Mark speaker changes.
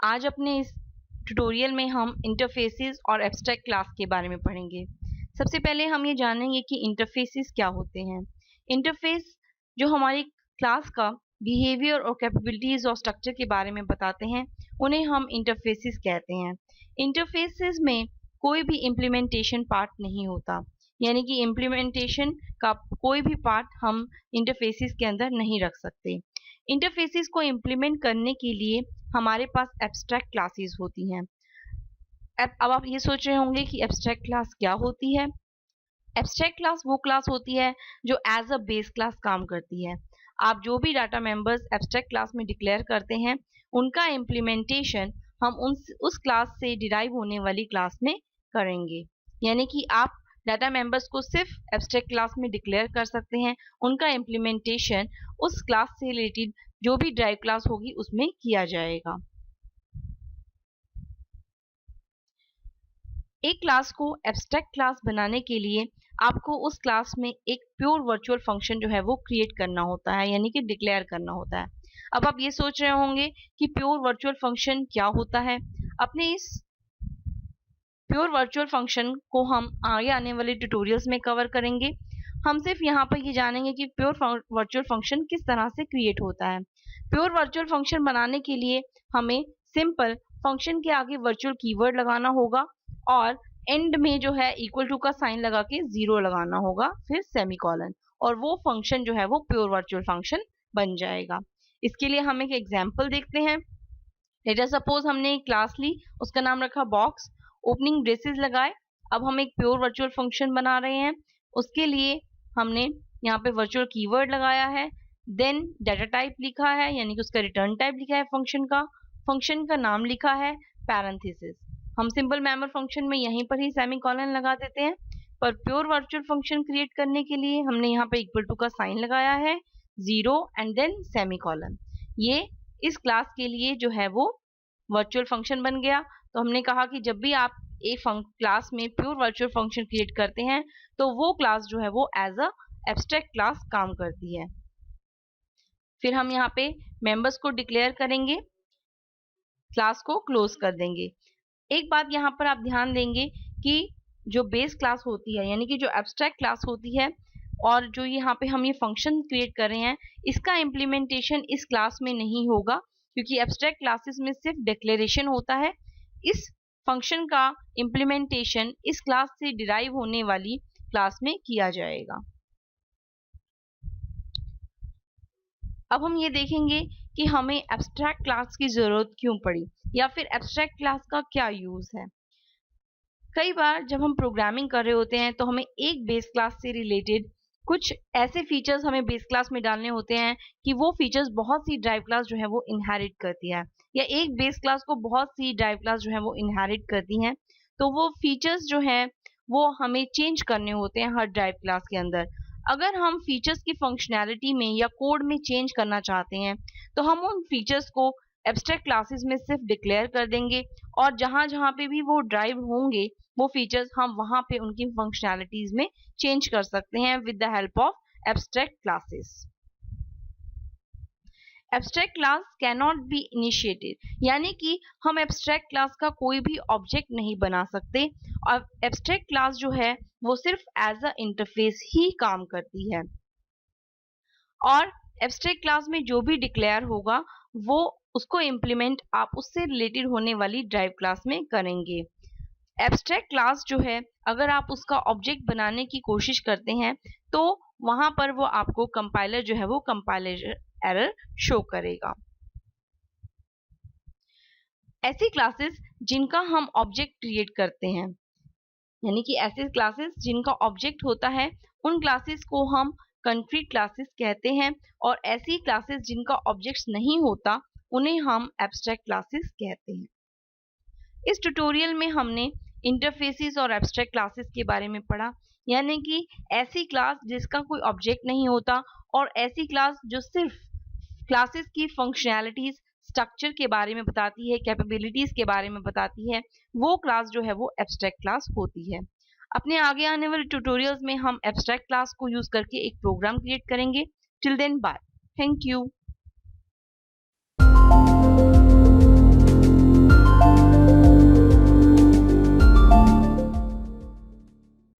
Speaker 1: आज अपने इस ट्यूटोरियल में हम इंटरफेसेस और एब्स्ट्रैक्ट क्लास के बारे में पढ़ेंगे। सबसे पहले हम ये जानेंगे कि इंटरफेसेस क्या होते हैं। इंटरफेस जो हमारी क्लास का बिहेवियर और कैपेबिलिटीज और स्ट्रक्चर के बारे में बताते हैं, उन्हें हम इंटरफेसेस कहते हैं। इंटरफेसेस में कोई भी इम्प्लीमेंटेशन पार्ट नहीं होता, यानी कि इम्प्लीमेंटेशन का कोई भी पार्ट हम इंटरफेसेस के अंदर नहीं रख सकते। इंटरफेसेस को इम्प्लीमेंट करने के लिए हमारे पास एब्स्ट्रैक्ट क्लासेस होती हैं। अब आप ये सोच रहे होंगे कि एब्स्ट्रैक्ट क्लास क्या होती है। एब्स्ट्रैक्ट क्लास वो क्लास होती है जो एज अ बेस क्लास काम करती है। आप जो भी डाटा मेंबर्स एब्स्ट्रैक्ट क्लास में डिक्लेयर करते हैं, उनका इम्प्लीमेंटेशन हम उस क्लास से डिराइव होने वाली क्लास में करेंगे। यानी कि आप डाटा मेंबर्स को सिर्फ एब्स्ट्रैक्ट क्लास में डिक्लेयर कर सकते हैं, उनका इम्प्लीमेंटेशन उस क्लास से रिलेटेड जो भी ड्राइव क्लास होगी उसमें किया जाएगा। एक क्लास को एब्स्ट्रैक्ट क्लास बनाने के लिए आपको उस क्लास में एक प्योर वर्चुअल फंक्शन जो है वो क्रिएट करना होता है, यानी कि डिक्लेयर करना होता है। अब आप ये सोच रहे होंगे कि प्योर वर्चुअल फंक्शन क्या होता है। अपने इस प्योर वर्चुअल फंक्शन को हम आगे आने वाले ट्यूटोरियल्स में कवर करेंगे। हम सिर्फ यहाँ पर ये जानेंगे कि प्योर वर्चुअल फंक्शन किस तरह से क्रिएट होता है। प्योर वर्चुअल फंक्शन बनाने के लिए हमें सिंपल फंक्शन के आगे वर्चुअल कीवर्ड लगाना होगा और एंड में जो है इक्वल टू का साइन लगा के 0 लगाना होगा, फिर सेमीकोलन, और वो फंक्शन जो है वो प्योर वर्चुअल फंक्शन बन जाएगा। इसके लिए हम एक एग्जांपल देखते हैं। लेट अस सपोज हमने एक क्लास ली, उसका नाम रखा बॉक्स, ओपनिंग ब्रेसेस लगाए। अब हम एक प्योर वर्चुअल फंक्शन बना रहे हैं। उसके लिए हमने यहाँ पे वर्चुअल कीवर्ड लगाया है, देन डाटा टाइप लिखा है, यानी कि उसका रिटर्न टाइप लिखा है फंक्शन का नाम लिखा है पैरेंथेसिस। हम सिंपल मेंबर फंक्शन में यहीं पर ही सेमीकोलन लगा देते हैं, पर प्योर वर्चुअल फंक्शन क्रिएट करने के लिए हमने यहाँ पे इक्वल टू का साइन लगाया है, 0 एंड देन सेमीकोलन। ये इस क्लास के लिए जो है वो वर्चुअल फंक्शन बन गया। तो हमने कहा कि जब भी आप एक क्लास में प्योर वर्चुअल फंक्शन क्रिएट करते हैं तो वो क्लास जो है वो एज अ एब्स्ट्रैक्ट क्लास काम करती है। फिर हम यहाँ पे मेंबर्स को डिक्लेयर करेंगे, क्लास को क्लोज कर देंगे। एक बात यहाँ पर आप ध्यान देंगे कि जो बेस क्लास होती है, यानी कि जो एब्स्ट्रैक्ट क्लास होती है, और जो यहाँ पे हम ये फंक्शन क्रिएट कर रहे हैं, इसका इम्प्लीमेंटेशन इस क्लास में नहीं होगा, क्योंकि एब्स्ट्रैक्ट क्लासेस में सिर्फ डिक्लेरेशन होता है। इस फंक्शन का इम्प्लीमेंटेशन इस क्लास से डिराइव होने वाली क्लास में किया जाएगा। अब हम ये देखेंगे कि हमें एब्स्ट्रैक्ट क्लास की जरूरत क्यों पड़ी, या फिर एब्स्ट्रैक्ट क्लास का क्या यूज है। कई बार जब हम प्रोग्रामिंग कर रहे होते हैं तो हमें एक बेस क्लास से रिलेटेड कुछ ऐसे फीचर्स हमें बेस क्लास में डालने होते हैं कि वो फीचर्स बहुत सी ड्राइव क्लास जो है वो इनहेरिट करती है, या एक बेस क्लास को बहुत सी ड्राइव क्लास जो है वो इनहेरिट करती हैं। तो वो फीचर्स जो हैं वो हमें चेंज करने होते हैं हर ड्राइव क्लास के अंदर। अगर हम फीचर्स की फंक्शनैलिटी में या कोड में चेंज करना चाहते हैं तो हम उन फीचर्स को एब्स्ट्रैक्ट क्लासेस में सिर्फ डिक्लेयर कर देंगे, और जहां जहां पे भी वो ड्राइव होंगे वो फीचर्स हम वहां पे उनकी फंक्शनैलिटीज में चेंज कर सकते हैं with the help of abstract classes. Abstract class can not be initiated, यानी कि हम एब्स्ट्रैक्ट क्लास का कोई भी ऑब्जेक्ट नहीं बना सकते, और एब्स्ट्रैक्ट क्लास जो है वो सिर्फ एज अ इंटरफेस ही काम करती है। और एब्स्ट्रैक्ट क्लास में जो भी डिक्लेयर होगा वो उसको इम्प्लीमेंट आप उससे रिलेटेड होने वाली ड्राइव क्लास में करेंगे। एब्स्ट्रैक्ट क्लास जो है, अगर आप उसका ऑब्जेक्ट बनाने की कोशिश करते हैं तो वहां पर वो आपको कंपाइलर जो है वो कंपाइलर एरर शो करेगा। ऐसी क्लासेस जिनका हम ऑब्जेक्ट क्रिएट करते हैं, यानी कि ऐसे क्लासेस जिनका ऑब्जेक्ट होता है, उन क्लासेस को हम कंक्रीट क्लासेस कहते हैं, और ऐसी क्लासेस जिनका ऑब्जेक्ट्स नहीं होता उन्हें हम एब्स्ट्रैक्ट क्लासेस कहते हैं। इस ट्यूटोरियल में हमने इंटरफेसेस और एब्स्ट्रैक्ट क्लासेस के बारे में पढ़ा, यानी कि ऐसी क्लास जिसका कोई ऑब्जेक्ट नहीं होता, और ऐसी क्लास जो सिर्फ क्लासेस की फंक्शनैलिटीज, स्ट्रक्चर के बारे में बताती है, कैपेबिलिटीज के बारे में बताती है, वो क्लास जो है वो एब्स्ट्रैक्ट क्लास होती है। अपने आगे आने वाले ट्यूटोरियल्स में हम एब्स्ट्रैक्ट क्लास को यूज करके एक प्रोग्राम क्रिएट करेंगे। Till then bye, thank you.